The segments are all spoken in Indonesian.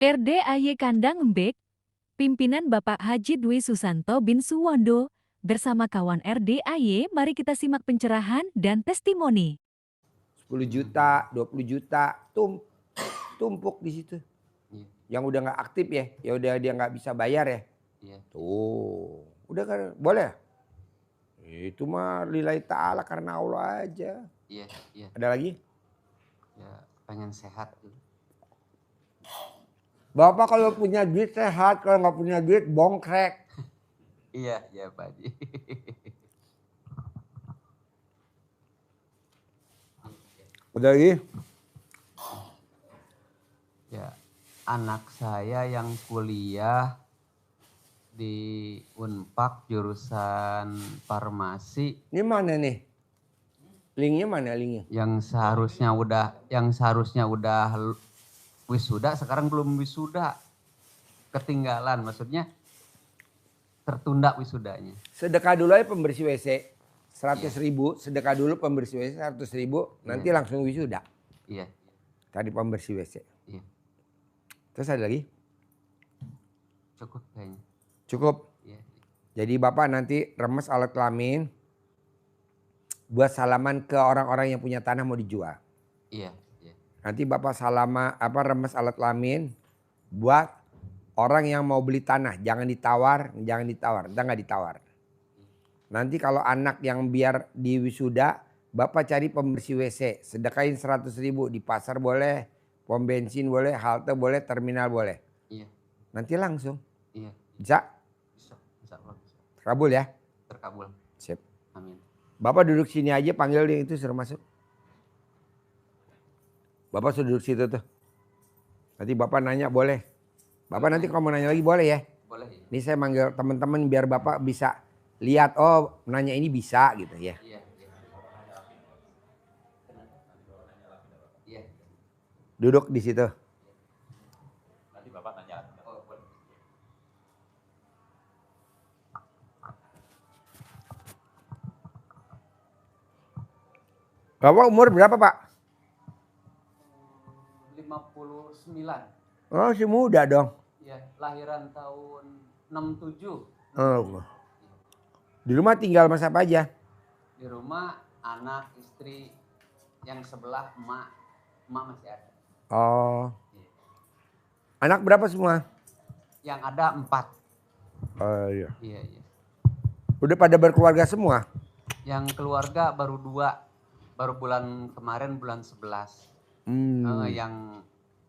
RDAY Kandang Embek, pimpinan Bapak Haji Dwi Susanto bin Suwondo, bersama kawan RDAY, mari kita simak pencerahan dan testimoni. 10 juta, 20 juta, tumpuk di situ. Iya. Yang udah nggak aktif ya udah dia nggak bisa bayar ya. Iya. Tuh, udah kan boleh. Itu mah lillahi ta'ala karena Allah aja. Iya, iya. Ada lagi? Ya, pengen sehat gitu. Bapak kalau punya duit sehat, kalau nggak punya duit bongkrek. Iya, iya Pak Haji. Udah lagi? Ya, anak saya yang kuliah di Unpad jurusan farmasi. Ini mana nih? Linknya mana linknya? Yang seharusnya udah wisuda, sekarang belum wisuda. Ketinggalan, maksudnya tertunda wisudanya. Sedekah dulu aja pembersih WC. 100.000, sedekah dulu pembersih WC 100.000, nanti langsung wisuda. Iya. Tadi pembersih WC. Iya. Terus ada lagi? Cukup kayaknya. Cukup. Iya. Jadi Bapak nanti remes alat kelamin buat salaman ke orang-orang yang punya tanah mau dijual. Iya, iya. Nanti Bapak remes alat kelamin buat orang yang mau beli tanah, jangan ditawar, entar nggak ditawar. Nanti kalau anak yang biar di wisuda, Bapak cari pembersih WC, sedekahin 100.000 di pasar boleh, pom bensin boleh, halte boleh, terminal boleh. Iya. Nanti langsung. Iya. Bisa? Bisa, insya Allah bisa. Terkabul ya? Terkabul. Sip. Amin. Bapak duduk sini aja, panggil dia itu suruh masuk. Bapak sudah duduk situ tuh. Nanti Bapak nanya boleh. Bapak nanti kalau mau nanya lagi boleh ya? Boleh ya? Ini saya manggil teman-teman biar Bapak bisa lihat, oh nanya ini bisa gitu ya. Iya. Iya. Duduk di situ. Nanti Bapak tanya. Oh, boleh. Bapak umur berapa Pak? 59. Oh si muda dong. Ya, lahiran tahun 67. Oh. Di rumah tinggal sama siapa aja? Di rumah anak, istri, yang sebelah emak masih ada. Oh. Anak berapa semua? Yang ada 4. Oh iya. Iya, iya. Udah pada berkeluarga semua? Yang keluarga baru 2, baru bulan kemarin bulan 11.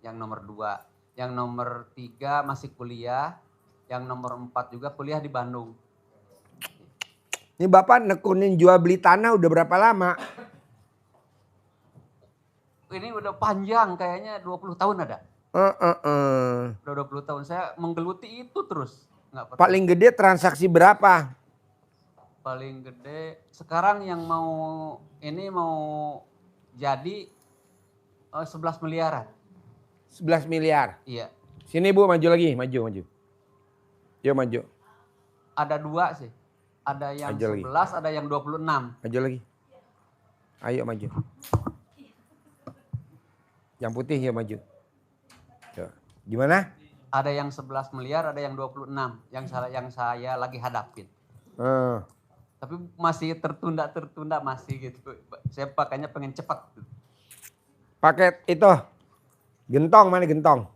Yang nomor 2, yang nomor 3 masih kuliah, yang nomor 4 juga kuliah di Bandung. Ini Bapak nekunin jual beli tanah udah berapa lama? Ini udah panjang, kayaknya 20 tahun ada. Udah 20 tahun saya menggeluti itu terus. Nggak pernah. Paling gede transaksi berapa? Paling gede sekarang yang mau jadi 11 miliaran. 11 miliar. Iya. Sini Bu, maju lagi, maju. Yuk maju. Ada 2 sih. Ada yang Maju 11, lagi. ada yang 26. Maju lagi. Ayo maju. Yang putih ya maju. Yuk. Gimana? Ada yang 11 miliar, ada yang 26. Yang saya lagi hadapin. Tapi masih tertunda masih gitu. Saya pakainya pengen cepat. Paket itu. Gentong, mana gentong?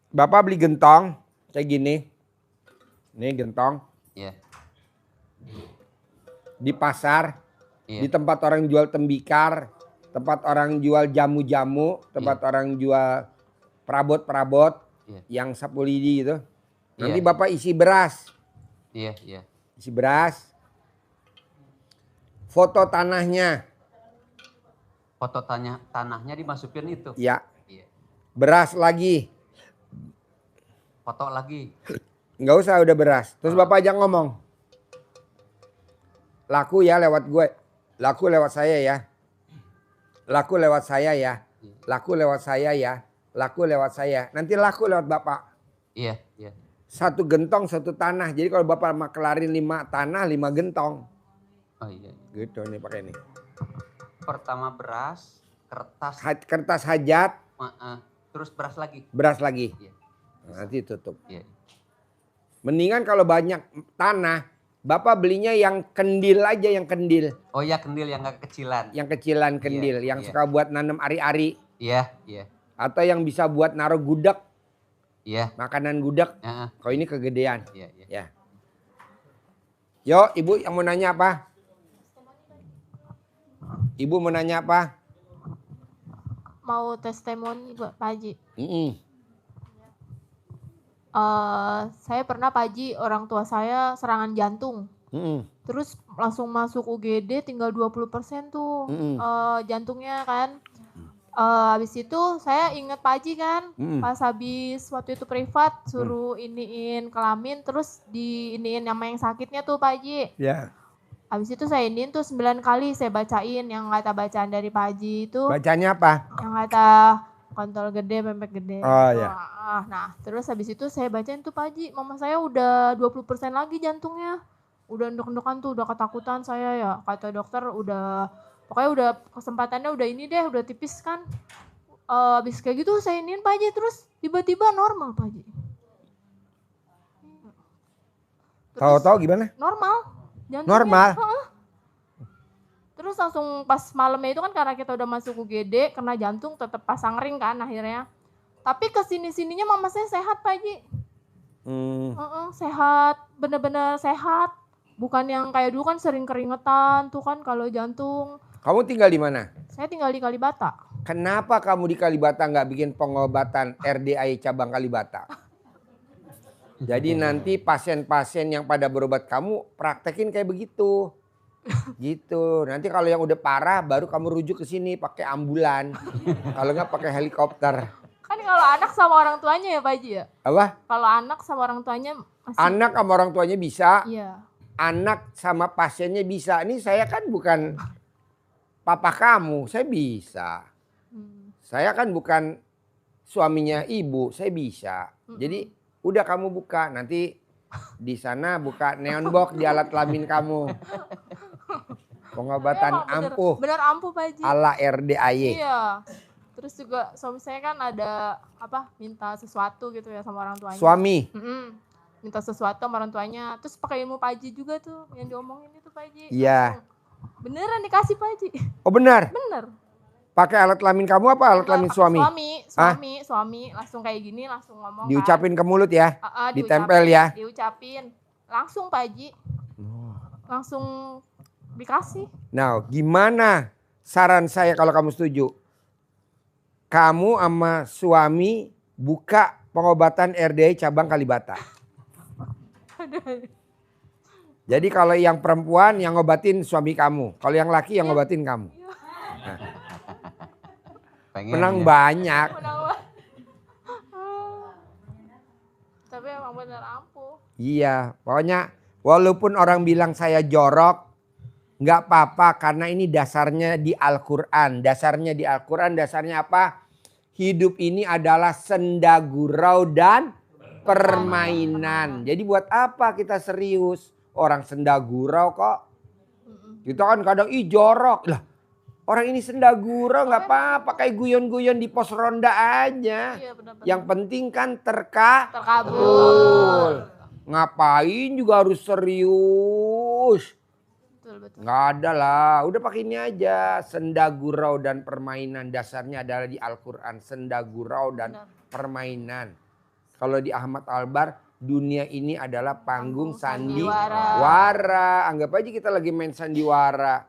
Bapak beli gentong kayak gini. Ini gentong. Iya. Di pasar. Iya. Di tempat orang jual tembikar. Tempat orang jual jamu-jamu. Tempat orang jual perabot-perabot. Iya. Yang sapu lidi gitu. Nanti Iya. Bapak isi beras. Iya, iya. Isi beras. Foto tanahnya. Foto tanahnya dimasukin itu. Ya. Iya. Beras lagi. Foto lagi. Nggak usah udah beras. Terus Bapak aja ngomong. Laku ya lewat gue. Laku lewat saya ya. Laku lewat saya ya. Laku lewat saya ya. Laku lewat saya. Nanti laku lewat Bapak. Iya, iya. 1 gentong 1 tanah. Jadi kalau Bapak makelarin 5 tanah 5 gentong. Oh iya. Gitu nih pakai ini. Pertama beras, kertas Kertas hajat. Terus beras lagi. Beras lagi. Iya. Nanti tutup. Iya. Mendingan kalau banyak tanah, Bapak belinya yang kendil aja, yang kendil. Oh iya, kendil yang gak kecilan. Yang kecilan kendil, yang iya. suka buat nanam ari-ari. Iya, iya. Atau yang bisa buat naruh gudeg. Iya. Makanan gudeg. Kalau ini kegedean. Iya, iya. Ya. Yo, Ibu yang mau nanya apa? Ibu mau nanya apa? Mau testimoni buat Pak Haji. Saya pernah Pak Haji, orang tua saya serangan jantung. Terus langsung masuk UGD tinggal 20% tuh jantungnya kan. Habis itu saya inget Pak Haji kan, pas habis waktu itu privat suruh iniin kelamin, terus diiniin sama yang sakitnya tuh Pak Haji. Ya. Habis itu saya iniin tuh 9 kali saya bacain yang kata bacaan dari Pak Haji itu. Bacanya apa? Yang kata kontol gede, pempek gede. Oh ya. Nah, terus habis itu saya bacain tuh Pak Haji, mama saya udah 20% lagi jantungnya. Udah endok-endokan tuh, udah ketakutan saya ya. Kata dokter udah, pokoknya udah kesempatannya udah ini deh, udah tipis kan. Habis kayak gitu saya iniin Pak Haji, terus tiba-tiba normal Pak Haji. Tahu-tahu gimana? Normal. Jantungnya, Normal? Terus langsung pas malamnya itu kan karena kita udah masuk UGD, kena jantung tetap pasang ring kan akhirnya. Tapi kesini-sininya mama saya sehat Pak Haji. Sehat, bener-bener sehat. Bukan yang kayak dulu kan sering keringetan tuh kan kalau jantung. Kamu tinggal di mana? Saya tinggal di Kalibata. Kenapa kamu di Kalibata nggak bikin pengobatan RDAI cabang Kalibata? Jadi nanti pasien-pasien yang pada berobat kamu praktekin kayak begitu. Gitu. Nanti kalau yang udah parah baru kamu rujuk ke sini pakai ambulan. Kalau nggak pakai helikopter. Kan kalau anak sama orang tuanya ya Pak Haji ya? Apa? Kalau anak sama orang tuanya masih. Anak sama orang tuanya bisa. Iya. Anak sama pasiennya bisa. Ini saya kan bukan papa kamu, saya bisa. Saya kan bukan suaminya ibu, saya bisa. Jadi udah kamu buka, nanti di sana buka neon box di alat kelamin kamu. Pengobatan ampuh. Bener ampuh Pak Haji. Ala RDAY. Iya. Terus juga suami saya kan ada apa, minta sesuatu gitu ya sama orang tuanya. Suami? Minta sesuatu sama orang tuanya. Terus pakai ilmu Pak Haji juga tuh yang diomongin itu Pak Haji. Iya. Beneran dikasih Pak Haji. Oh benar? Bener. Pakai alat kelamin kamu apa alat kelamin suami? Suami langsung kayak gini langsung ngomong. Diucapin ke mulut ya? Ditempel diucapin, ya? Diucapin. Langsung Pak Haji. Langsung dikasih. Nah, gimana saran saya kalau kamu setuju? Kamu sama suami buka pengobatan RDAY cabang Kalibata. Jadi kalau yang perempuan yang ngobatin suami kamu. Kalau yang laki yang ngobatin kamu. Nah. Menang banyak. Tapi emang bener ampuh. Iya, pokoknya walaupun orang bilang saya jorok, nggak apa-apa karena ini dasarnya di Al-Quran. Dasarnya di Al-Quran, dasarnya apa? Hidup ini adalah senda gurau dan permainan. Jadi buat apa kita serius? Orang senda gurau kok. Kita kan kadang jorok. Lah, orang ini senda gurau nggak apa-apa. Kayak guyon-guyon di pos ronda aja. Iya, bener-bener. Yang penting kan terkabul. Ngapain juga harus serius. Betul. Nggak ada lah, udah pakai ini aja. Senda gurau dan permainan, dasarnya adalah di Al-Quran. Senda gurau dan permainan. Kalau di Ahmad Albar, dunia ini adalah panggung sandiwara. Anggap aja kita lagi main sandiwara.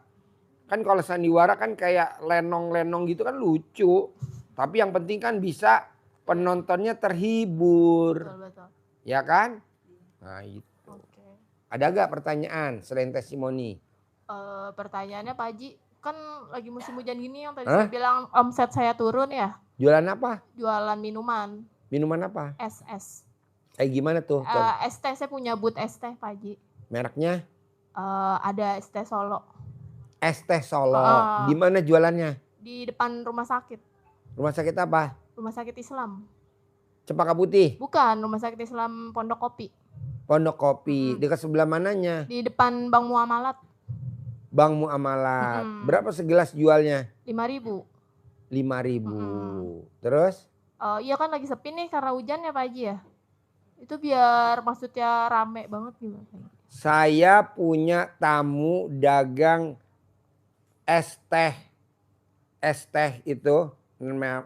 Kan kalau sandiwara kan kayak lenong-lenong gitu kan lucu. Tapi yang penting kan bisa penontonnya terhibur. Betul. Ya kan? Nah itu. Oke. Ada gak pertanyaan selain testimoni? Pertanyaannya Pak Haji, kan lagi musim hujan gini yang tadi saya bilang omset saya turun ya. Jualan apa? Jualan minuman. Minuman apa? Es. Kayak gimana tuh? Es teh, saya punya booth es teh Pak Haji. Mereknya? Ada es teh Solo. Es teh Solo. Di mana jualannya? Di depan rumah sakit. Rumah sakit apa? Rumah sakit Islam. Cempaka Putih? Bukan, rumah sakit Islam Pondok Kopi. Pondok Kopi. Dekat sebelah mananya? Di depan Bank Muamalat. Bank Muamalat. Berapa segelas jualnya? 5.000. 5.000. Terus? Iya kan lagi sepi nih karena hujan ya Pak Haji ya. Itu biar maksudnya rame banget gimana Pak Haji? Saya punya tamu dagang es teh. Es teh itu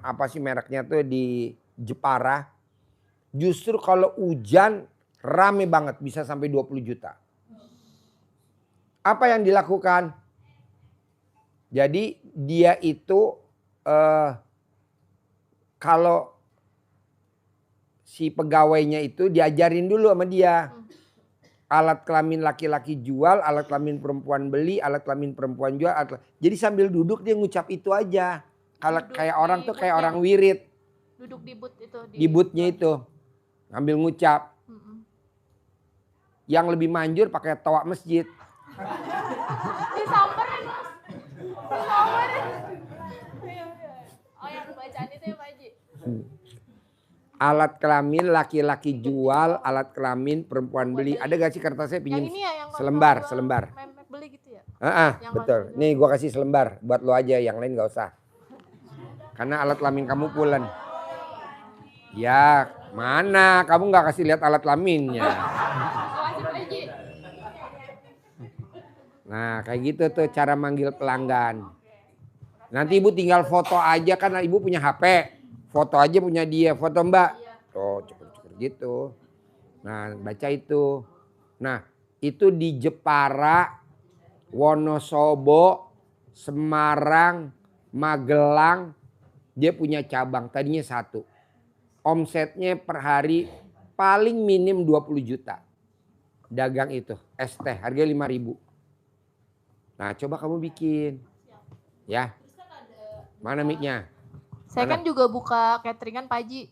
apa sih mereknya tuh di Jepara. Justru kalau hujan rame banget, bisa sampai 20 juta. Apa yang dilakukan? Jadi dia itu kalau si pegawainya itu diajarin dulu sama dia. Alat kelamin laki-laki jual, alat kelamin perempuan beli, alat kelamin perempuan jual. Jadi sambil duduk dia ngucap itu aja. Kalau kayak orang tuh kayak orang wirid. Duduk di booth itu. Di boothnya itu. Ngambil ngucap. Yang lebih manjur pakai toa masjid. Disamperin Mas. Disamperin. Oh yang bacaan itu ya Pak Haji? Alat kelamin laki-laki jual, alat kelamin perempuan beli. Ada gak sih kertasnya pinjam? Yang ini ya yang selembar. Memek beli gitu ya? Betul. Nih gua kasih selembar buat lo aja, yang lain gak usah. Karena alat kelamin kamu pulen. Ya mana kamu gak kasih lihat alat kelaminnya. Nah kayak gitu tuh cara manggil pelanggan. Nanti ibu tinggal foto aja kan ibu punya HP. Foto aja punya dia, foto mbak. Oh cukur-cukur gitu. Nah baca itu. Nah itu di Jepara, Wonosobo, Semarang, Magelang. Dia punya cabang, tadinya 1. Omsetnya per hari paling minim 20 juta. Dagang itu, es teh harga 5.000. Nah coba kamu bikin. Ya. Mana mic-nya? Saya kan juga buka cateringan Pak Haji.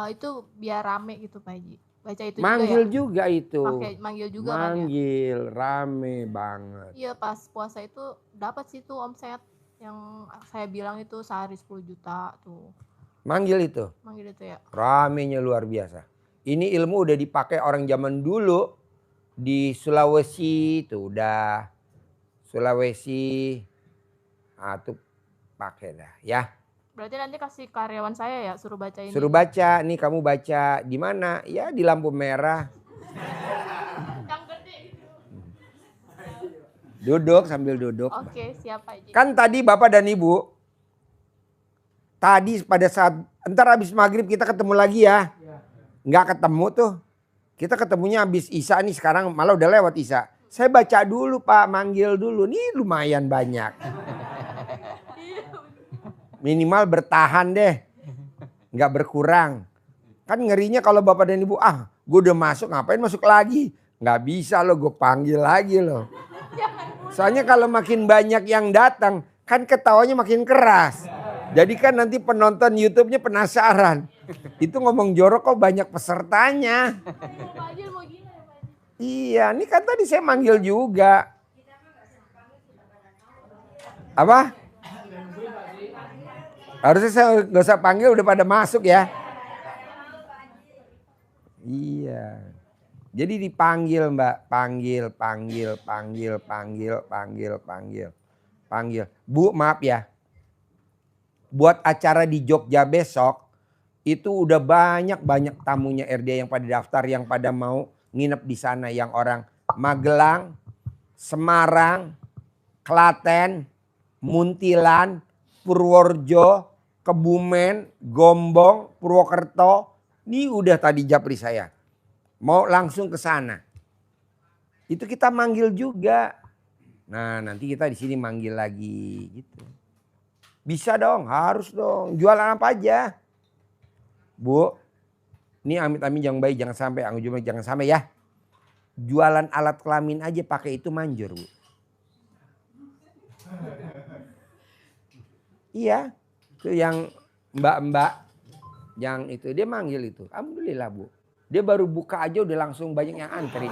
Itu biar rame gitu Pak Haji. Baca itu manggil juga ya? Juga itu. Manggil juga manggil, kan ya? Rame banget. Iya pas puasa itu dapat sih tuh omset. Yang saya bilang itu sehari 10 juta tuh. Manggil itu? Manggil itu ya. Ramenya luar biasa. Ini ilmu udah dipakai orang zaman dulu. Di Sulawesi tuh udah. Sulawesi. Nah tuh pakai dah ya. Berarti nanti kasih karyawan saya ya suruh baca ini. Suruh baca, nih kamu baca di mana? Ya di lampu merah. Yang gede gitu. Duduk sambil duduk. Oke, siap Pak Haji. Kan tadi Bapak dan Ibu, tadi pada saat entar habis maghrib kita ketemu lagi ya. Nggak ketemu tuh. Kita ketemunya habis Isya nih, sekarang malah udah lewat Isya. Saya baca dulu Pak, manggil dulu. Nih lumayan banyak. Minimal bertahan deh. Nggak berkurang. Kan ngerinya kalau Bapak dan Ibu, gue udah masuk ngapain masuk lagi. Nggak bisa loh, gue panggil lagi loh. Soalnya kalau makin banyak yang datang, kan ketawanya makin keras. Jadi kan nanti penonton YouTube-nya penasaran. Itu ngomong jorok kok banyak pesertanya. Iya, ini kan tadi saya manggil juga. Apa? Harusnya saya gak usah panggil, udah pada masuk ya. Iya. Jadi dipanggil Mbak, panggil. Bu maaf ya. Buat acara di Jogja besok, itu udah banyak tamunya RD yang pada daftar, yang pada mau nginep di sana. Yang orang Magelang, Semarang, Klaten, Muntilan, Purworejo, Kebumen, Gombong, Purwokerto. Ini udah tadi japri saya. Mau langsung ke sana. Itu kita manggil juga. Nah, nanti kita di sini manggil lagi gitu. Bisa dong, harus dong. Jualan apa aja? Bu, ini amit-amit yang baik, jangan sampai, jangan sampai ya. Jualan alat kelamin aja pakai itu manjur, Bu. Iya. Itu yang mbak-mbak yang itu dia manggil itu. Alhamdulillah Bu. Dia baru buka aja udah langsung banyak yang antri.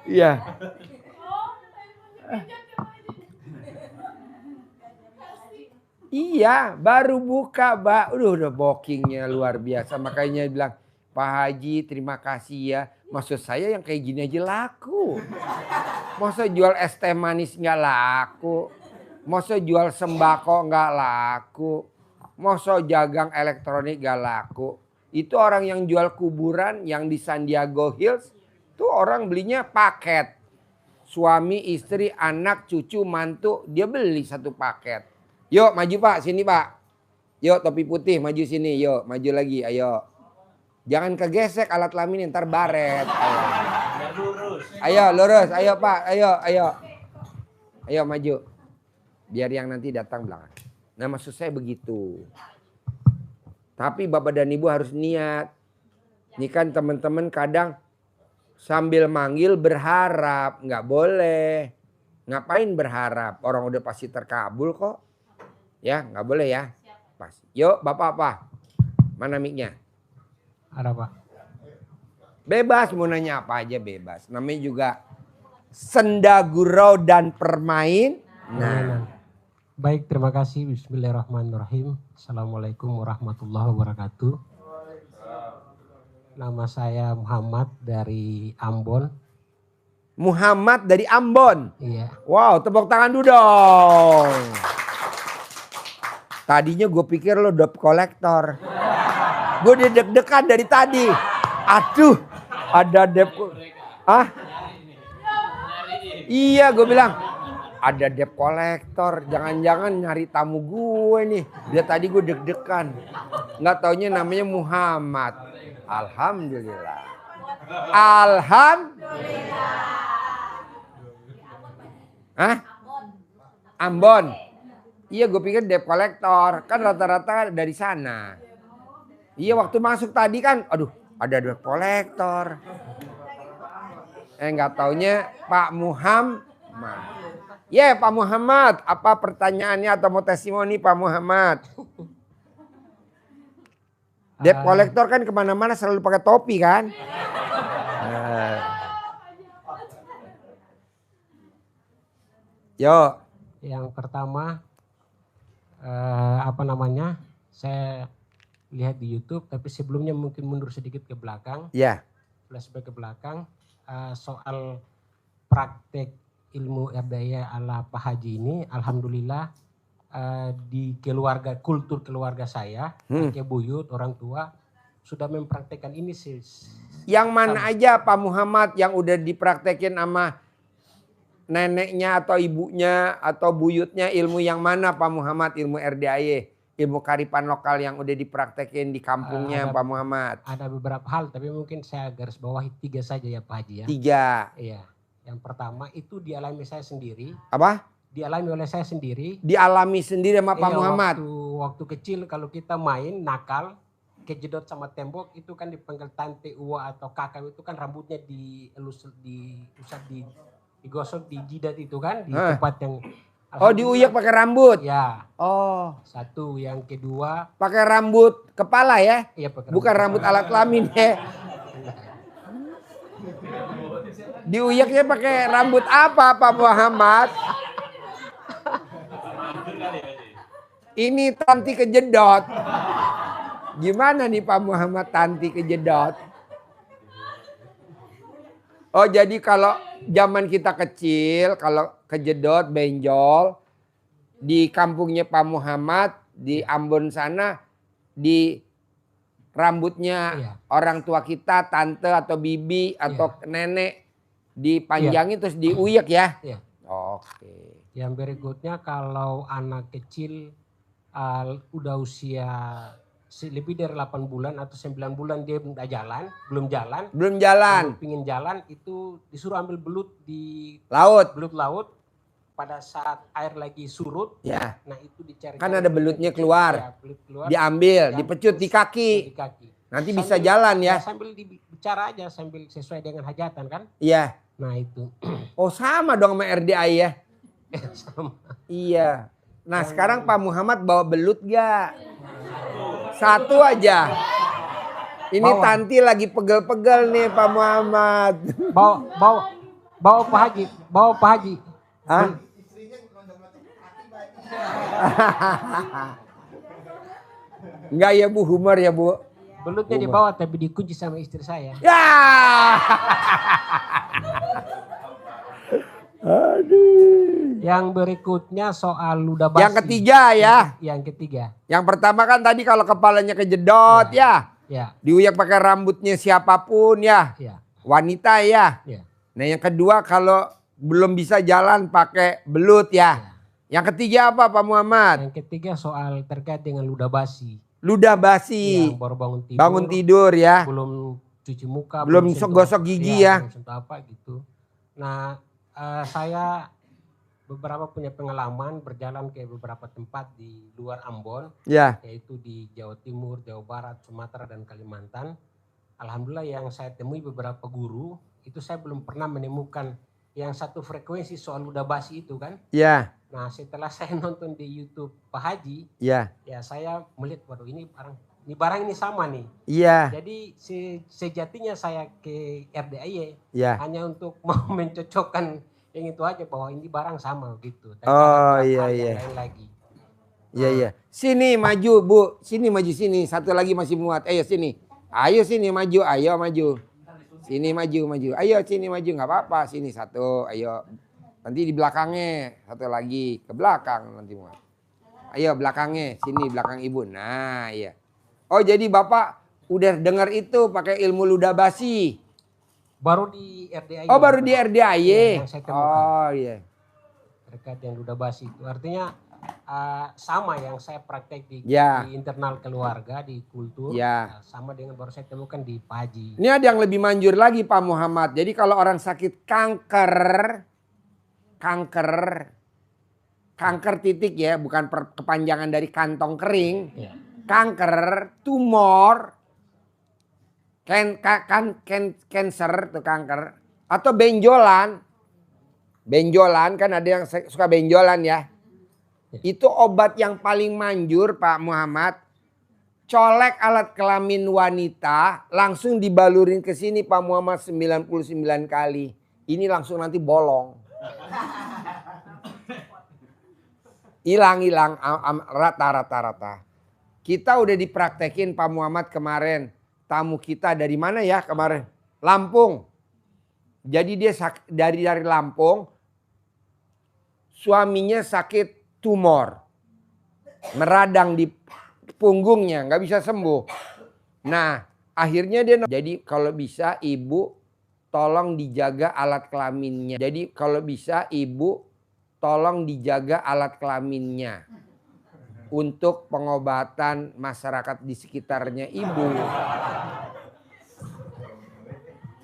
Iya. Iya, baru buka, Mbak. Udah bookingnya luar biasa. Makanya bilang, Pak Haji terima kasih ya. Maksud saya yang kayak gini aja laku. Masa jual es teh manis nggak laku. Masa jual sembako nggak laku. Masa jagang elektronik nggak laku. Itu orang yang jual kuburan yang di San Diego Hills. Tuh orang belinya paket. Suami, istri, anak, cucu, mantu. Dia beli satu paket. Yuk maju Pak, sini Pak. Yuk topi putih maju sini. Yuk maju lagi, ayo. Jangan kegesek alat kelamin ntar baret. Ayo lurus, ayo Pak, ayo. Ayo maju. Biar yang nanti datang belakang. Nah maksud saya begitu. Tapi Bapak dan Ibu harus niat. Ini kan teman-teman kadang sambil manggil berharap. Nggak boleh. Ngapain berharap? Orang udah pasti terkabul kok. Ya nggak boleh ya. Pas. Yuk Bapak apa? Mana mic-nya? Ada Pak. Bebas mau nanya apa aja bebas. Namanya juga senda gurau dan permain. Nah. Baik, terima kasih. Bismillahirrahmanirrahim. Assalamualaikum warahmatullahi wabarakatuh. Nama saya Muhammad dari Ambon. Muhammad dari Ambon. Iya. Wow, tepuk tangan dulu dong. Tadinya gue pikir lo debt collector. Gue udah deg-degan dari tadi. Aduh, ada debt. Ah? Iya, gue bilang ada debt collector. Jangan-jangan nyari tamu gue nih. Dia tadi gue deg-degan. Nggak taunya namanya Muhammad. Alhamdulillah. Alhamdulillah. Hah? Ambon. Iya, gue pikir debt collector. Kan rata-rata dari sana. Iya, waktu masuk tadi kan, aduh, ada debt collector. Nggak taunya Pak Muhammad. Ya, Pak Muhammad, apa pertanyaannya atau mau testimoni Pak Muhammad? Debt collector kan kemana-mana selalu pakai topi kan? Yo. Yang pertama, saya lihat di YouTube, tapi sebelumnya mungkin mundur sedikit ke belakang. Ya. Flashback ke belakang, soal praktek ilmu erdaya ala Pak Haji ini, alhamdulillah di kultur keluarga saya, kakek buyut, orang tua sudah mempraktekkan ini sih. Yang mana aja Pak Muhammad yang udah dipraktekin sama neneknya atau ibunya atau buyutnya, ilmu yang mana Pak Muhammad, ilmu RDAY? Ilmu kearifan lokal yang udah dipraktekin di kampungnya Pak Muhammad. Ada beberapa hal, tapi mungkin saya garis bawahi 3 saja ya Pak Haji ya. 3. Iya. Yang pertama itu dialami saya sendiri. Apa? Dialami oleh saya sendiri. Dialami sendiri sama Pak Muhammad. Waktu kecil kalau kita main nakal, kejedot sama tembok, itu kan dipanggil tante, uwa atau kakak, itu kan rambutnya digosok di jidat itu kan, di tempat yang. Oh, diuyak pakai rambut? Ya. Oh. Satu, yang kedua. Pakai rambut kepala ya? Iya, pakai bukan rambut alat kelamin ya. Diuyaknya pakai rambut apa Pak Muhammad? Ini tanti kejedot. Gimana nih Pak Muhammad tanti kejedot? Oh, jadi kalau zaman kita kecil, kalau kejedot, benjol, di kampungnya Pak Muhammad, di Ambon sana, di rambutnya orang tua kita, tante atau bibi atau nenek, dipanjangin terus diuyak ya? Iya. Oke. Yang berikutnya kalau anak kecil udah usia lebih dari 8 bulan atau 9 bulan dia belum jalan. Kalau pingin jalan itu disuruh ambil belut di laut. Belut laut pada saat air lagi surut. Ya. Nah itu dicari. Kan ada belutnya keluar. Ya, belut keluar. Diambil, dipecut di kaki. Nanti sambil, bisa jalan ya. Sambil bicara aja sambil sesuai dengan hajatan kan? Iya. Nah itu. Oh sama dong sama RDA ya? Sama. Iya. Nah sekarang Pak Muhammad bawa belut gak? Satu aja. Ini bawa. Tanti lagi pegel-pegel nih Pak Muhammad. Bawa Pak Haji. Bawa Pak Haji. Hah? Enggak ya Bu, humor ya Bu. Belutnya di bawah tapi dikunci sama istri saya. Ya. Aduh. Yang berikutnya soal ludah basi. Yang ketiga ya. Yang ketiga. Yang pertama kan tadi kalau kepalanya kejedot ya. Ya. Diuyak pakai rambutnya siapapun ya. Ya. Wanita ya. Ya. Nah yang kedua kalau belum bisa jalan pakai belut ya. Yang ketiga apa Pak Muhammad? Yang ketiga soal terkait dengan ludah basi. Ludah basi. Yang baru bangun tidur. Bangun tidur ya. Belum cuci muka. Belum sentuh- gosok gigi ya. Belum sentuh apa gitu. Nah saya beberapa punya pengalaman berjalan ke beberapa tempat di luar Ambon. Ya. Yaitu di Jawa Timur, Jawa Barat, Sumatera, dan Kalimantan. Alhamdulillah yang saya temui beberapa guru, itu saya belum pernah menemukan yang satu frekuensi soal ludah basi itu kan. Ya. Nah setelah saya nonton di YouTube Pak Haji, Ya. ya saya melihat, waduh ini barang ini sama nih. Iya. Jadi sejatinya saya ke RDAY Ya. hanya untuk mau mencocokkan yang itu aja bahwa ini barang sama gitu. Tapi Oh, ada iya, hal iya. yang lain lagi. Iya iya. Sini maju Bu, sini maju sini. Satu lagi masih muat. Ayo sini. Ayo sini maju, ayo maju. Sini maju maju. Ayo sini maju nggak apa-apa. Sini satu. Ayo. Nanti di belakangnya satu lagi ke belakang nanti muat. Ayo belakangnya sini belakang Ibu. Nah iya. Oh jadi Bapak udah dengar itu pakai ilmu ludah basi. Baru di RDAY. Oh baru di RDAY. Iya, yang saya temukan. Oh iya. Terkait yang ludah basi itu artinya sama yang saya praktek di Ya. internal keluarga, di kultur. Ya. Sama dengan baru saya temukan di Pak Haji. Ini ada yang lebih manjur lagi Pak Muhammad. Jadi kalau orang sakit kanker titik ya, bukan kepanjangan dari kantong kering. Ya. Kanker, tumor, cancer tuh kanker, atau benjolan. Benjolan kan ada yang suka benjolan ya. Itu obat yang paling manjur Pak Muhammad. Colek alat kelamin wanita, langsung dibalurin ke sini Pak Muhammad 99 kali. Ini langsung nanti bolong. Hilang rata. Kita udah dipraktekin Pak Muhammad kemarin. Tamu kita dari mana ya kemarin? Lampung. Jadi dia dari Lampung. Suaminya sakit tumor. Meradang di punggungnya, nggak bisa sembuh. Nah, akhirnya dia jadi kalau bisa Ibu tolong dijaga alat kelaminnya. Jadi kalau bisa Ibu tolong dijaga alat kelaminnya untuk pengobatan masyarakat di sekitarnya Ibu.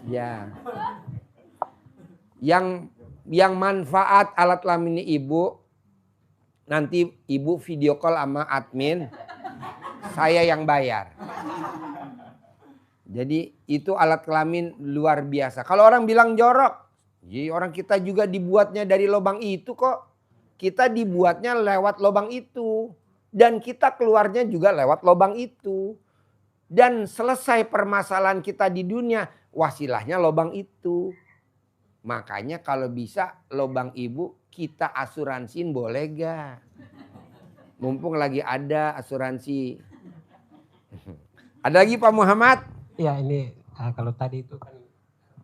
Ya. Yang manfaat alat kelaminnya Ibu, nanti Ibu video call sama admin, saya yang bayar. Jadi itu alat kelamin luar biasa. Kalau orang bilang jorok, jadi orang kita juga dibuatnya dari lubang itu kok. Kita dibuatnya lewat lubang itu. Dan kita keluarnya juga lewat lubang itu. Dan selesai permasalahan kita di dunia, wasilahnya lubang itu. Makanya kalau bisa lubang Ibu kita asuransiin boleh gak? Mumpung lagi ada asuransi. Ada lagi Pak Muhammad? Ya ini kalau tadi itu kan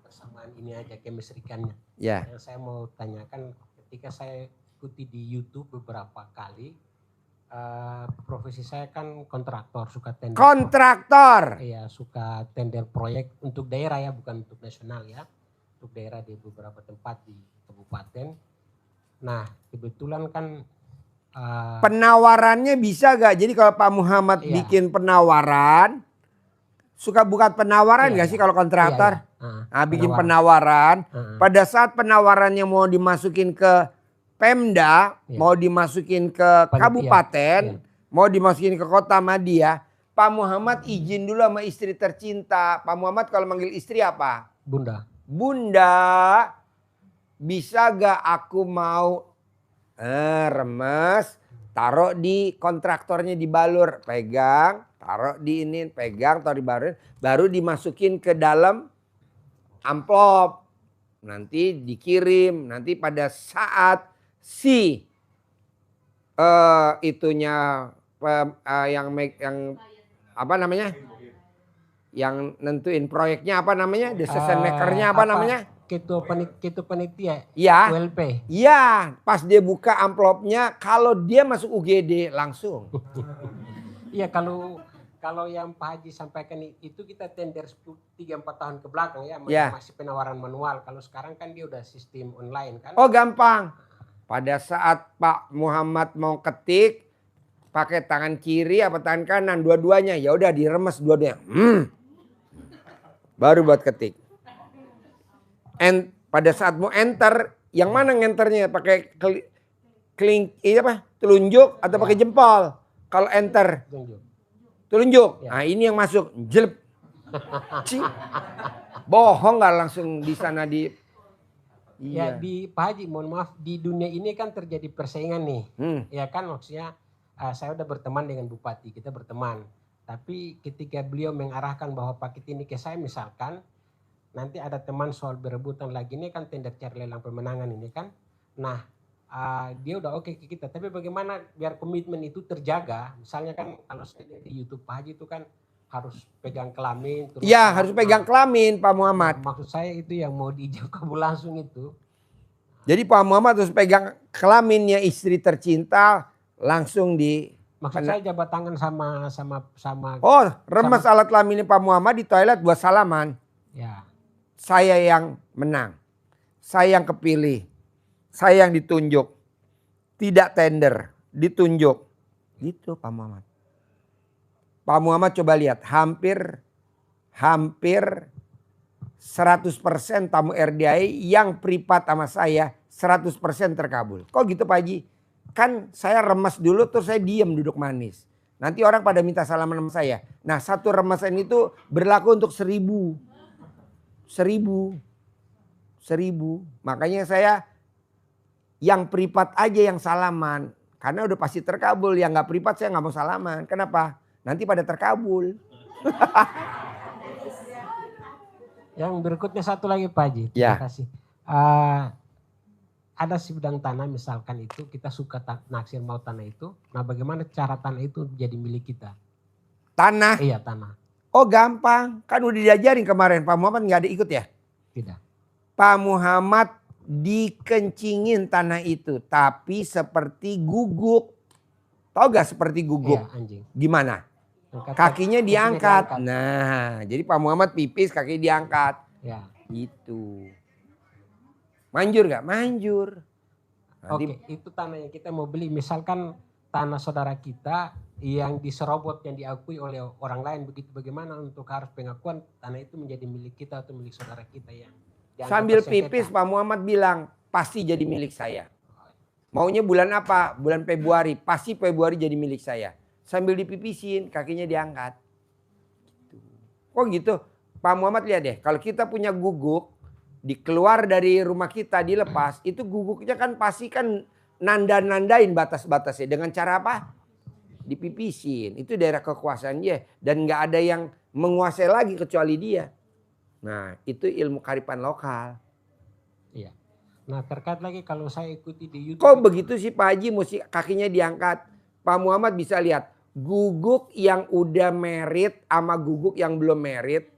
persamaan ini aja kemesrikannya. Ya. Yang saya mau tanyakan ketika saya ikuti di YouTube beberapa kali, profesi saya kan kontraktor, suka tender. Kontraktor. Iya, suka tender proyek untuk daerah ya, bukan untuk nasional ya. Untuk daerah di beberapa tempat di kabupaten. Nah, kebetulan kan penawarannya bisa gak? Jadi kalau Pak Muhammad bikin penawaran, suka bukan penawaran gak sih kalau kontraktor? Nah, bikin penawaran. Pada saat penawarannya mau dimasukin ke Pemda, mau dimasukin ke kabupaten, mau dimasukin ke kota Madia, Pak Muhammad izin dulu sama istri tercinta. Pak Muhammad kalau manggil istri apa? Bunda. Bunda, bisa gak aku mau remes, taruh di kontraktornya dibalur, pegang, taruh di ini, pegang, taruh di balur, baru dimasukin ke dalam amplop. Nanti dikirim, nanti pada saat si itunya yang apa namanya? yang nentuin proyeknya apa namanya, decision makernya apa namanya? Ketua panitia. Iya. ULP. Iya, pas dia buka amplopnya, kalau dia masuk UGD langsung. Iya, kalau yang Pak Haji sampaikan itu kita tender 3-4 tahun ke belakang ya, masih penawaran manual. Kalau sekarang kan dia udah sistem online kan. Oh gampang. Pada saat Pak Muhammad mau ketik, pakai tangan kiri apa tangan kanan, dua-duanya, ya udah diremes dua-duanya. Baru buat ketik. Pada saat mau enter, yang mana ngenternya? Pakai telunjuk atau pakai jempol? Kalau enter, telunjuk. Ya. Nah ini yang masuk, jelep. Bohong nggak langsung di sana di. Ya di Pak Haji, mohon maaf, di dunia ini kan terjadi persaingan nih. Ya kan, maksudnya saya udah berteman dengan Bupati, kita berteman. Tapi ketika beliau mengarahkan bahwa paket ini ke saya misalkan, nanti ada teman soal berebutan lagi, ini kan tender cari lelang pemenangan ini kan. Nah dia udah oke ke kita, tapi bagaimana biar komitmen itu terjaga. Misalnya kan kalau di YouTube Pak Haji itu kan harus pegang kelamin. Iya harus pegang kelamin Pak Muhammad. Maksud saya itu yang mau diijab kabul langsung itu. Jadi Pak Muhammad harus pegang kelaminnya istri tercinta langsung di. Maksud saya jabat tangan sama. Oh remes alat kelaminnya Pak Muhammad di toilet buat salaman. Ya. Saya yang menang, saya yang kepilih, saya yang ditunjuk, tidak tender, ditunjuk, gitu Pak Muhammad. Pak Muhammad coba lihat, hampir 100% tamu RDI yang privat sama saya 100% terkabul. Kok gitu Pak Haji? Kan saya remes dulu terus saya diem duduk manis. Nanti orang pada minta salaman sama saya. Nah satu remesan itu berlaku untuk 1000. Makanya saya yang privat aja yang salaman. Karena udah pasti terkabul. Yang gak privat saya gak mau salaman. Kenapa? Nanti pada terkabul. Yang berikutnya satu lagi Pak Haji. Ya. Terima kasih. Ada sebidang tanah misalkan itu kita suka naksir mau tanah itu. Nah bagaimana cara tanah itu jadi milik kita? Tanah? Iya tanah. Oh gampang, kan udah diajarin kemarin. Pak Muhammad nggak ada ikut ya? Tidak. Pak Muhammad dikencingin tanah itu, tapi seperti guguk. Tahu gak seperti guguk? Iya, anjing. Gimana? Kakinya diangkat. Nah, jadi Pak Muhammad pipis kaki diangkat. Ya. Gitu. Manjur gak? Manjur. Oke, itu tanah yang kita mau beli. Misalkan tanah saudara kita yang diserobot, yang diakui oleh orang lain, begitu bagaimana untuk harus pengakuan tanah itu menjadi milik kita atau milik saudara kita yang sambil pipis Pak Muhammad bilang pasti jadi milik saya. Maunya bulan apa? Bulan Februari. Pasti Februari jadi milik saya. Sambil dipipisin kakinya diangkat. Kok gitu? Pak Muhammad lihat deh, kalau kita punya guguk dikeluar dari rumah kita dilepas, itu guguknya kan pasti kan nandain batas-batasnya dengan cara apa? Dipipisin. Itu daerah kekuasaan dia. Dan gak ada yang menguasai lagi kecuali dia. Nah itu ilmu kearifan lokal. Iya. Nah terkait lagi kalau saya ikuti di YouTube. Kok begitu sih Pak Haji mesti kakinya diangkat? Pak Muhammad bisa lihat. Guguk yang udah merit sama guguk yang belum merit.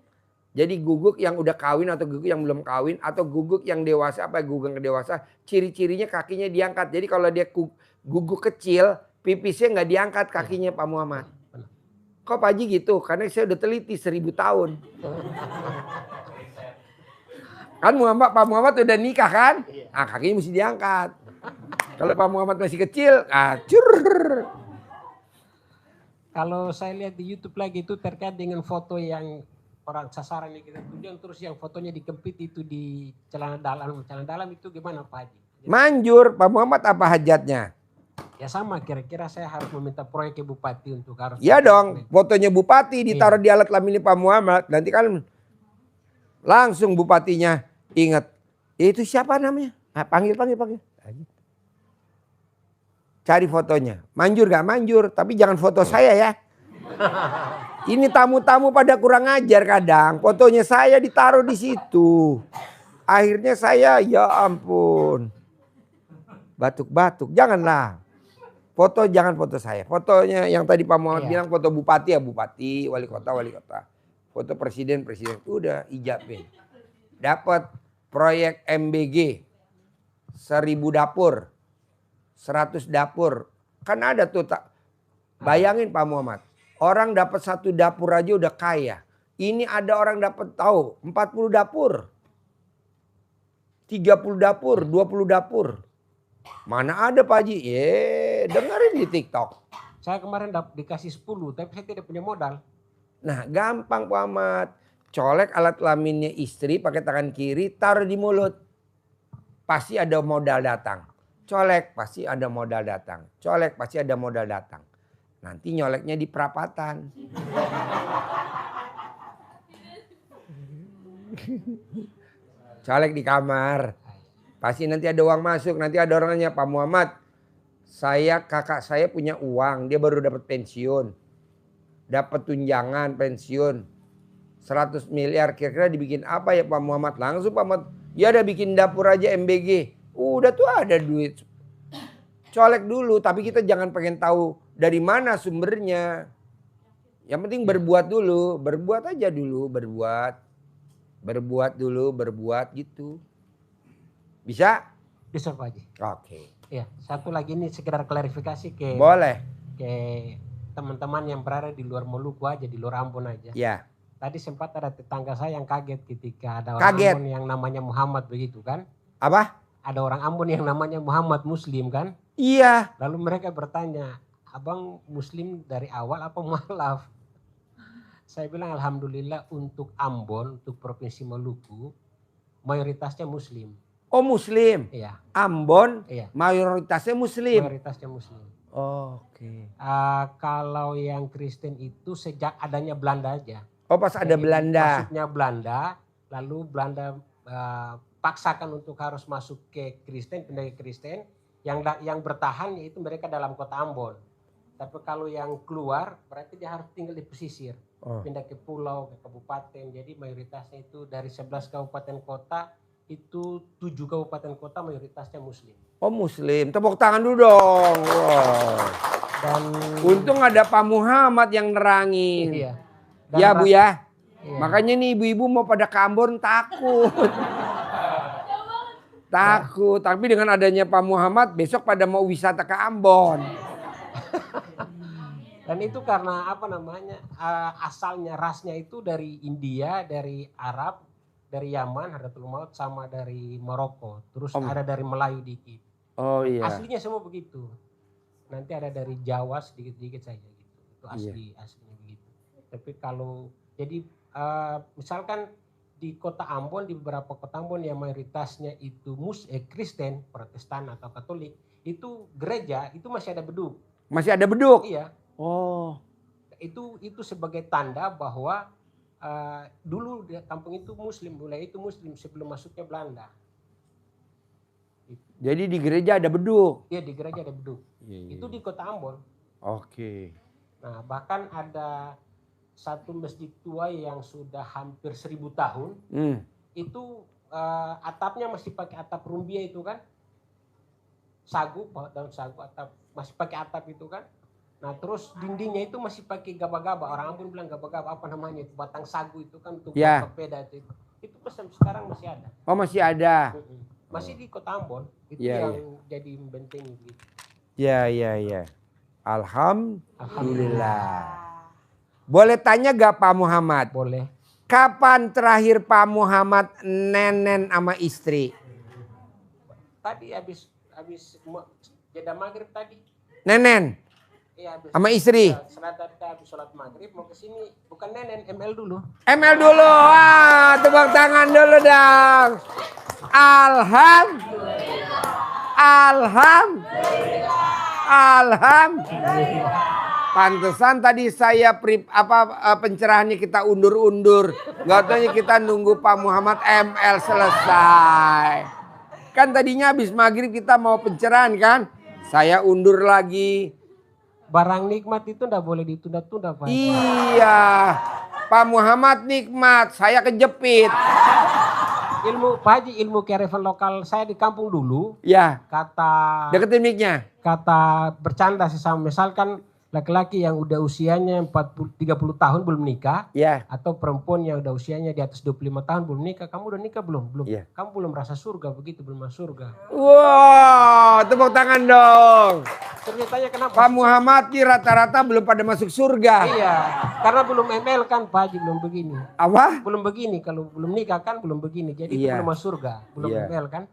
Jadi guguk yang udah kawin atau guguk yang belum kawin. Atau guguk yang dewasa apa guguk yang dewasa. Ciri-cirinya kakinya diangkat. Jadi kalau dia guguk kecil. Pipisnya nggak diangkat kakinya Pak Muhammad. Kok Pak Haji gitu? Karena saya udah teliti 1000 tahun. Kan Pak Muhammad udah nikah kan? Nah, kakinya mesti diangkat. Kalau Pak Muhammad masih kecil, Kalau saya lihat di YouTube lagi itu terkait dengan foto yang orang sasaran yang kita tuju, terus yang fotonya dikempit itu di celana dalam itu gimana Pak Haji? Manjur, Pak Muhammad apa hajatnya? Ya sama, kira-kira saya harus meminta proyek ke Bupati untuk harus. Ya dong, fotonya Bupati ditaruh di alat kelamin Pak Muhammad. Nanti kan langsung Bupatinya ingat. Itu siapa namanya? Nah, panggil. Cari fotonya. Manjur gak manjur, tapi jangan foto saya ya. Ini tamu-tamu pada kurang ajar kadang. Fotonya saya ditaruh di situ. Akhirnya saya, ya ampun. Batuk-batuk, janganlah. Jangan foto saya. Fotonya yang tadi Pak Muhammad bilang foto bupati ya bupati, wali kota. foto presiden, udah ijabin. Dapat proyek MBG 1000 dapur, 100 dapur. Kan ada tuh, bayangin Pak Muhammad, orang dapat 1 dapur aja udah kaya. Ini ada orang dapat 40 dapur, 30 dapur, 20 dapur. Mana ada Pak Haji? Dengerin di TikTok. Saya kemarin dikasih 10 tapi saya tidak punya modal. Nah gampang Pak Ahmad. Colek alat kelaminnya istri pakai tangan kiri, taruh di mulut. Pasti ada modal datang. Colek pasti ada modal datang. Colek pasti ada modal datang. Nanti nyoleknya di perapatan. Colek di kamar. Pasti nanti ada uang masuk. Nanti ada orangnya, Pak Muhammad, kakak saya punya uang. Dia baru dapat pensiun. Dapat tunjangan pensiun. 100 miliar. Kira-kira dibikin apa ya Pak Muhammad? Langsung Pak Muhammad. Ya udah bikin dapur aja MBG. Udah tuh ada duit. Colek dulu. Tapi kita jangan pengen tahu dari mana sumbernya. Yang penting berbuat dulu. Berbuat aja dulu. Berbuat dulu. Berbuat gitu. Bisa? Bisa Pak Haji. Oke. Ya, satu lagi ini sekedar klarifikasi Boleh. ke teman-teman yang berada di luar Maluku aja, di luar Ambon aja. Ya. Tadi sempat ada tetangga saya yang kaget ketika ada orang Ambon yang namanya Muhammad begitu kan. Apa? Ada orang Ambon yang namanya Muhammad Muslim kan. Iya. Lalu mereka bertanya, abang Muslim dari awal apa mualaf? Saya bilang alhamdulillah untuk Ambon, untuk Provinsi Maluku, mayoritasnya Muslim. Oh Muslim? Iya. Ambon Iya. mayoritasnya Muslim? Mayoritasnya Muslim. Oke. Kalau yang Kristen itu sejak adanya Belanda aja. Oh pas ada Jadi Belanda. Masuknya Belanda, lalu Belanda paksakan untuk harus masuk ke Kristen, pindah ke Kristen. Yang bertahan yaitu mereka dalam kota Ambon. Tapi kalau yang keluar berarti dia harus tinggal di pesisir. Pindah ke pulau, ke kabupaten. Jadi mayoritasnya itu dari 11 kabupaten kota, itu 7 kabupaten kota mayoritasnya Muslim. Oh Muslim, tepuk tangan dulu dong. Wow. Dan untung ada Pak Muhammad yang nerangin. iya. Dan Ya Bu ya. Iya. Makanya nih ibu-ibu mau pada ke Ambon takut. Takut. Tapi dengan adanya Pak Muhammad besok pada mau wisata ke Ambon. Dan itu karena apa namanya asalnya rasnya itu dari India, dari Arab, dari Yaman, Hadratul Maut, sama dari Maroko. Terus ada dari Melayu dikit. Oh iya. Aslinya semua begitu. Nanti ada dari Jawa sedikit-sedikit saja gitu. Itu aslinya begitu. Tapi kalau jadi misalkan di kota Ambon, di beberapa kota Ambon yang mayoritasnya itu Kristen, Protestan atau Katolik, itu gereja itu masih ada beduk. Masih ada beduk? Iya. Oh. Itu sebagai tanda bahwa dulu di kampung itu Muslim, mulai itu Muslim sebelum masuknya Belanda. Jadi di gereja ada beduk? Iya, di gereja ada beduk. Itu di kota Ambon. Oke. Nah, bahkan ada satu masjid tua yang sudah hampir 1000 tahun. Itu atapnya masih pakai atap rumbia itu kan. Sagu, daun sagu, atap masih pakai atap itu kan. Nah, terus dindingnya itu masih pakai gaba-gaba. Orang Ambon bilang gaba-gaba, apa namanya itu, batang sagu itu kan untuk sepeda itu. Itu sekarang masih ada. Oh, masih ada. Masih di kota Ambon. Itu yang jadi penting gitu. Ya. Alhamdulillah. Boleh tanya gak Pak Muhammad? Boleh. Kapan terakhir Pak Muhammad nenen sama istri? Tadi habis jeda maghrib tadi. Nenen? Iya, habis sama istri? Habis sholat maghrib mau kesini, bukan nenen, ML dulu. ML dulu, tepuk tangan dulu dong. Alhamdulillah. Pantesan tadi saya pencerahannya kita undur-undur. Gak taunya kita nunggu Pak Muhammad ML selesai. Kan tadinya habis maghrib kita mau pencerahan kan. Saya undur lagi. Barang nikmat itu ndak boleh ditunda-tunda Pak. Iya. Pak Muhammad nikmat, saya kejepit. Pak Haji, ilmu kearifan lokal saya di kampung dulu. Ya. Kata deketin mic-nya. Kata bercanda sesama, misalkan laki-laki yang udah usianya 30 tahun belum nikah, Ya. atau perempuan yang udah usianya di atas 25 tahun belum nikah, kamu udah nikah belum? Belum. Iya. Kamu belum rasa surga, begitu belum masuk surga. Wow, tepuk tangan dong. Ternyata kenapa? Pak Muhammad ki rata-rata belum pada masuk surga. Iya, karena belum ML kan Pak Haji, belum begini. Apa? Belum begini, kalau belum nikah kan belum begini. Jadi itu Iya. belum masuk surga, belum Iya. ML kan.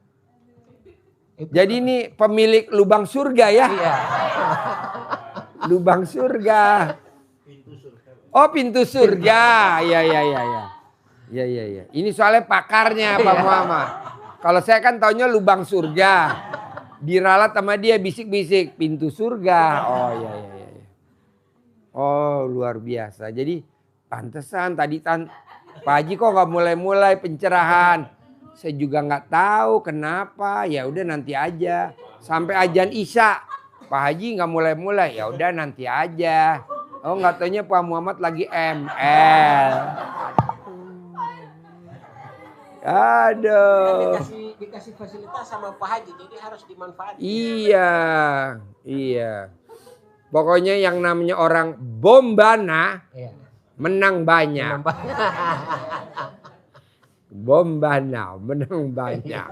Itu Jadi ini pemilik lubang surga ya? iya. Lubang surga. Oh, pintu surga. Iya, iya, iya, iya. Iya, iya, iya. Ini soalnya pakarnya Pak Muhammad. Kalau saya kan taunya lubang surga. Diralat sama dia bisik-bisik pintu surga. Oh, iya, iya, iya. Oh, luar biasa. Jadi pantesan tadi Pak Haji kok nggak mulai-mulai pencerahan. Saya juga nggak tahu kenapa. Ya udah nanti aja. Sampai azan Isya. Pak Haji nggak mulai-mulai. Ya udah nanti aja. Oh, nggak taunya Pak Muhammad lagi ML. Aduh. Dikasih fasilitas sama Pak Haji, jadi harus dimanfaatkan. Iya, iya. Pokoknya yang namanya orang bombana Iya. menang banyak. Menambah. Bombana menang banyak.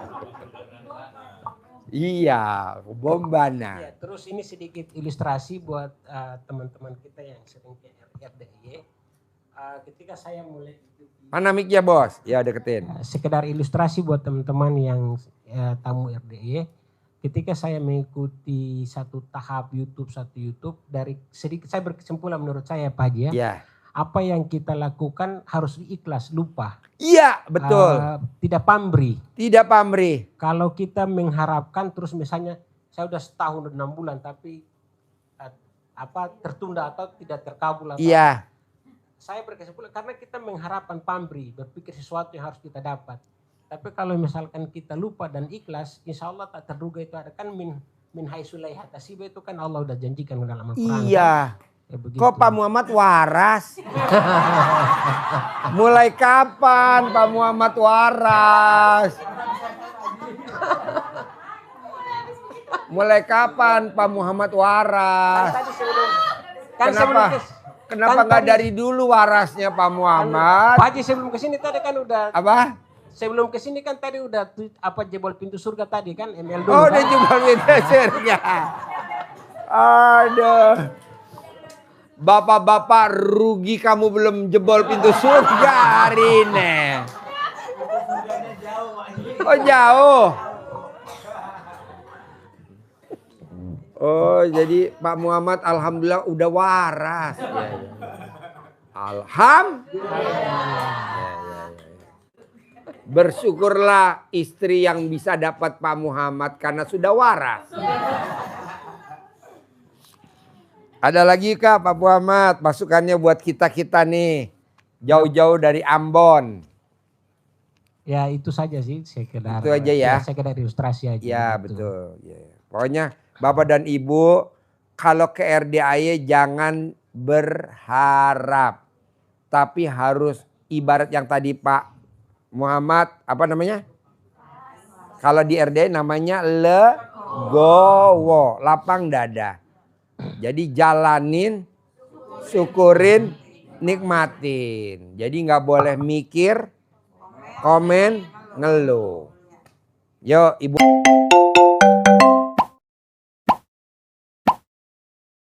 Iya, Ya, bombana. terus ini sedikit ilustrasi buat teman-teman kita yang sering ke RDIY. Ketika saya mulai Mana mic-nya bos? Ya deketin. sekedar ilustrasi buat teman-teman yang tamu RDIY. Ketika saya mengikuti satu YouTube dari sedikit saya berkesimpulan menurut saya Pak Haji ya. Iya. Apa yang kita lakukan harus ikhlas, lupa. Iya, betul. Tidak pamrih. Tidak pamrih. Kalau kita mengharapkan terus misalnya saya udah setahun 6 bulan tapi tertunda atau tidak terkabul atau Iya. saya berkesimpulan karena kita mengharapkan pamrih, berpikir sesuatu yang harus kita dapat. Tapi kalau misalkan kita lupa dan ikhlas, insya Allah tak terduga itu ada kan min haitsulai hatasiba itu kan Allah udah janjikan dalam Al-Quran. Iya. Kan? Ya, begitu. Kok Pak Muhammad waras? Mulai kapan Pak Muhammad waras? Mulai kapan Pak Muhammad waras? Tadi sebelum Kenapa? Kenapa nggak dari dulu warasnya Pak Muhammad? Pak Haji sebelum kesini tadi kan udah Apa? sebelum kesini kan tadi udah jebol pintu surga tadi kan ML dulu. Oh, kan? udah jebol pintu surga. Aduh. Bapak-bapak rugi kamu belum jebol pintu surga hari ini. Oh jauh. Oh jadi Pak Muhammad alhamdulillah udah waras. Ya, ya. Alhamdulillah. Bersyukurlah istri yang bisa dapat Pak Muhammad karena sudah waras. Ada lagi kah Pak Muhammad masukannya buat kita-kita nih. Jauh-jauh dari Ambon. Ya itu saja sih sekedar. Itu aja ya. Sekedar ilustrasi aja. Ya gitu. betul. Ya. Pokoknya Bapak dan Ibu kalau ke RDIY jangan berharap. Tapi harus ibarat yang tadi Pak Muhammad apa namanya? Kalau di RDIY namanya legowo, lapang dada. Jadi jalanin, syukurin, nikmatin. Jadi nggak boleh mikir, komen, ngeluh. Yo Ibu.